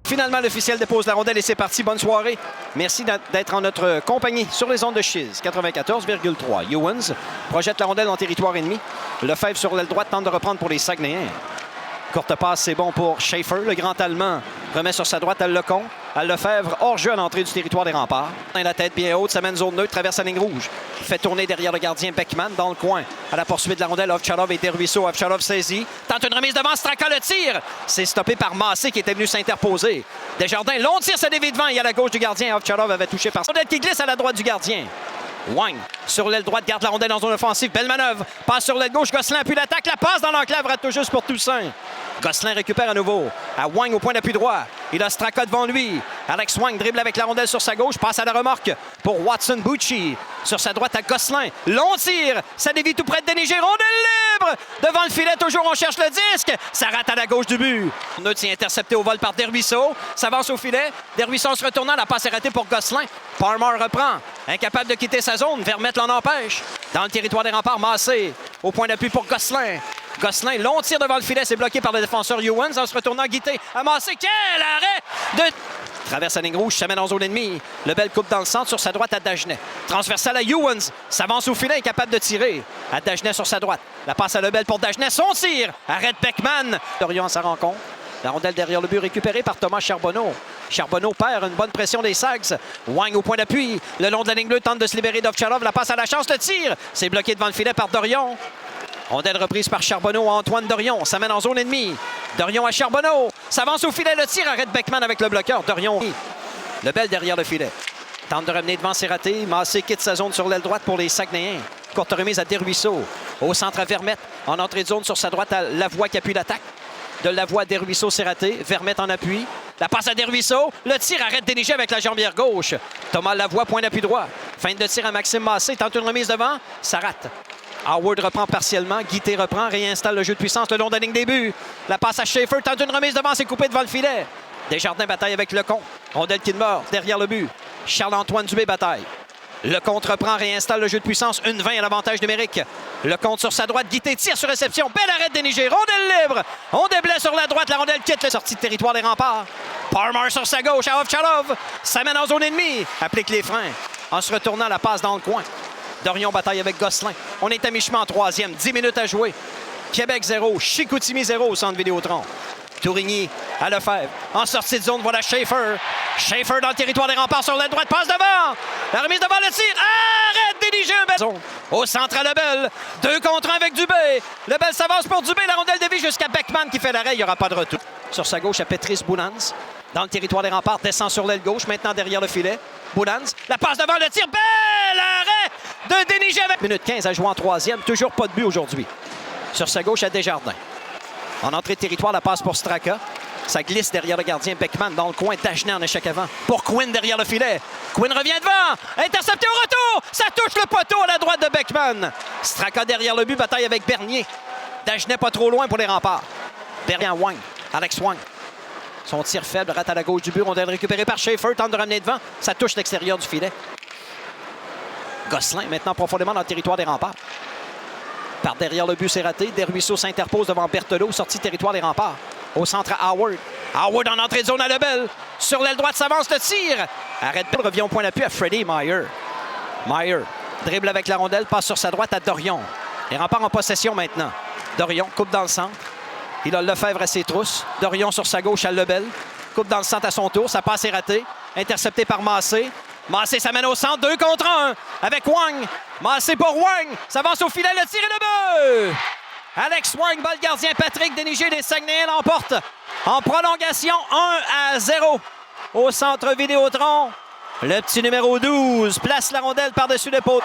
Finalement, l'officiel dépose la rondelle et c'est parti. Bonne soirée. Merci d'être en notre compagnie sur les ondes de Chiz. 94,3. Ewens projette la rondelle en territoire ennemi. Lefebvre sur l'aile droite tente de reprendre pour les Saguenayens. Courte passe, c'est bon pour Schaefer. Le grand Allemand remet sur sa droite à Lecomte. À Lefebvre, hors-jeu à l'entrée du territoire des remparts. La tête bien haute, ça mène zone neutre, traverse la ligne rouge. Fait tourner derrière le gardien Beckman dans le coin. À la poursuite de la rondelle, Ovtcharov et Desruisseaux. Ovtcharov saisit. Tente une remise devant, Straka le tire. C'est stoppé par Massé qui était venu s'interposer. Desjardins, long tir, se dévie devant et à la gauche du gardien. Ovtcharov avait touché par rondelle qui glisse à la droite du gardien. Wang, sur l'aile droite, garde la rondelle en zone offensive. Belle manœuvre. Passe sur l'aile gauche. Gosselin appuie l'attaque. La passe dans l'enclave. Rate tout juste pour Toussaint. Gosselin récupère à nouveau. À Wang au point d'appui droit. Il a Straka devant lui. Alex Wang dribble avec la rondelle sur sa gauche. Passe à la remorque pour Watson Bucci. Sur sa droite à Gosselin. Long tir. Ça dévie tout près de Denis Giron. Rondelle libre. Devant le filet, toujours on cherche le disque. Ça rate à la gauche du but. Neutre est intercepté au vol par Desruisseaux. S'avance au filet. Desruisseaux se retournant. La passe est ratée pour Gosselin. Palmer reprend. Incapable de quitter sa zone. Vermette l'en empêche. Dans le territoire des remparts, Massé. Au point d'appui pour Gosselin. Gosselin, long tir devant le filet, c'est bloqué par le défenseur Ewens. En se retournant, Guité a Massé. Quel arrêt de... Traverse la ligne rouge, s'amène en zone ennemie. Lebel coupe dans le centre sur sa droite à Dagenet. Transversal à Ewens. S'avance au filet, incapable de tirer. À Dagenet sur sa droite. La passe à Lebel pour Dagenet. Son tir. Arrête Beckman. Dorion à sa rencontre. La rondelle derrière le but récupérée par Thomas Charbonneau. Charbonneau perd une bonne pression des Sags. Wang au point d'appui. Le long de la ligne bleue tente de se libérer d'Ovtcharov. La passe à la chance, le tir. C'est bloqué devant le filet par Dorion. Rondelle reprise par Charbonneau à Antoine Dorion. Ça mène en zone ennemie. Dorion à Charbonneau. S'avance au filet, le tir. Arrête Beckman avec le bloqueur. Dorion. Lebel derrière le filet. Tente de ramener devant, c'est raté. Massé quitte sa zone sur l'aile droite pour les Saguenayens. Courte remise à Desruisseaux. Au centre à Vermette. En entrée de zone sur sa droite à Lavoie qui appuie l'attaque. De Lavoie à Desruisseaux, c'est raté. Vermette en appui. La passe à Desruisseaux. Le tir arrête Déniger avec la jambière gauche. Thomas Lavoie, point d'appui droit. Fin de tir à Maxime Massé. Tente une remise devant. Ça rate. Howard reprend partiellement. Guité reprend. Réinstalle le jeu de puissance le long de la ligne des buts. La passe à Schaefer. Tente une remise devant. C'est coupé devant le filet. Desjardins bataille avec Lecomte. Rondelle qui demeure derrière le but. Charles-Antoine Dubé bataille. Lecomte reprend, réinstalle le jeu de puissance. 1-20 à l'avantage numérique. Lecomte sur sa droite. Guité tire sur réception. Belle arrêt de Déniger. Rondelle libre. On déblaye sur la droite. La rondelle quitte la sortie de territoire des remparts. Palmer sur sa gauche à Ovtcharov. Ça mène en zone ennemie. Applique les freins. En se retournant, la passe dans le coin. Dorion bataille avec Gosselin. On est à mi-chemin en troisième. 10 minutes à jouer. Québec 0. Chicoutimi 0 au centre Vidéotron. Tourigny à Lefebvre. En sortie de zone, voilà Schaefer. Schaefer dans le territoire des remparts sur la droite. Passe devant. La remise devant le tir. Arrête Déniger. Au centre à Lebel. 2 contre 1 avec Dubé. Lebel s'avance pour Dubé. La rondelle dévie jusqu'à Beckman qui fait l'arrêt. Il n'y aura pas de retour. Sur sa gauche à Petris Boulans. Dans le territoire des remparts. Descend sur l'aile gauche. Maintenant derrière le filet. Boulans. La passe devant le tir. Belle arrêt de Déniger. Minute 15 à jouer en troisième. Toujours pas de but aujourd'hui. Sur sa gauche à Desjardins. En entrée de territoire, la passe pour Straka. Ça glisse derrière le gardien Beckman dans le coin. Dagenet en échec avant. Pour Quinn derrière le filet. Quinn revient devant. Intercepté au retour. Ça touche le poteau à la droite de Beckman. Straka derrière le but. Bataille avec Bernier. Dagenet pas trop loin pour les remparts. Bernier à Wang. Alex Wang. Son tir faible rate à la gauche du but. Rondelle récupérée par Schaefer. Tente de ramener devant. Ça touche l'extérieur du filet. Gosselin maintenant profondément dans le territoire des remparts. Par derrière le but, c'est raté. Desruisseaux s'interpose devant Berthelot, sortie territoire des remparts. Au centre à Howard. Howard en entrée de zone à Lebel. Sur l'aile droite, s'avance le tir. Arrête, revient au point d'appui à Freddie Meyer. Meyer dribble avec la rondelle, passe sur sa droite à Dorion. Les remparts en possession maintenant. Dorion coupe dans le centre. Il a Lefebvre à ses trousses. Dorion sur sa gauche à Lebel. Coupe dans le centre à son tour. Sa passe est ratée. Intercepté par Massé. Massé s'amène au centre, 2 contre 1 avec Wang. Massé pour Wang. S'avance au filet, le tir et le but. Alex Wang bat le gardien Patrick Déniger des Saguenayens l'emporte en prolongation 1-0 au centre Vidéotron. Le petit numéro 12 place la rondelle par-dessus l'épaule.